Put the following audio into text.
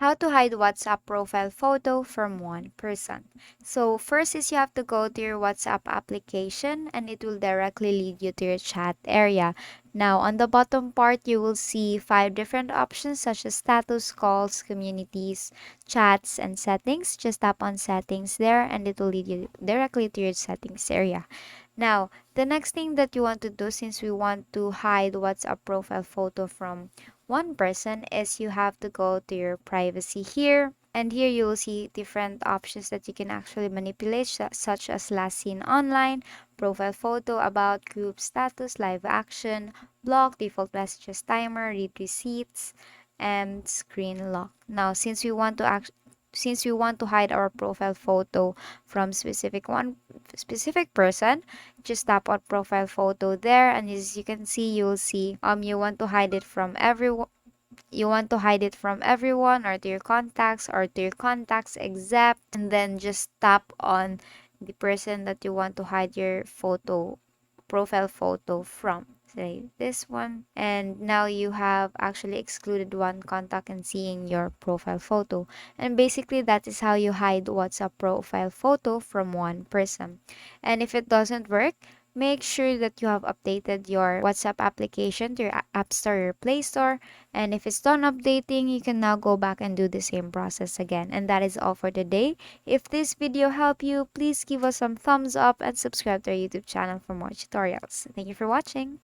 How to hide WhatsApp profile photo from one person. So first is you have to go to your WhatsApp application and it will directly lead you to your chat area. Now on the bottom part you will see 5 different options such as status, calls, communities, chats, and settings. Just tap on settings there and it will lead you directly to your settings area. Now, the next thing that you want to do since we want to hide WhatsApp profile photo from one person is you have to go to your privacy here. And here you will see different options that you can actually manipulate, such as last seen online, profile photo, about, group status, live action, block, default messages, timer, read receipts, and screen lock. Now, since we want to hide our profile photo from specific person, just tap on profile photo there, and as you can see, you'll see you want to hide it from everyone. You want to hide it from everyone or to your contacts or to your contacts except, and then just tap on the person that you want to hide your profile photo from, say this one, and now you have actually excluded one contact and seeing your profile photo. And basically that is how you hide WhatsApp profile photo from one person. And if it doesn't work, make sure that you have updated your WhatsApp application to your App Store or Play Store. And if it's done updating, you can now go back and do the same process again. And that is all for today. If this video helped you, please give us some thumbs up and subscribe to our YouTube channel for more tutorials. Thank you for watching.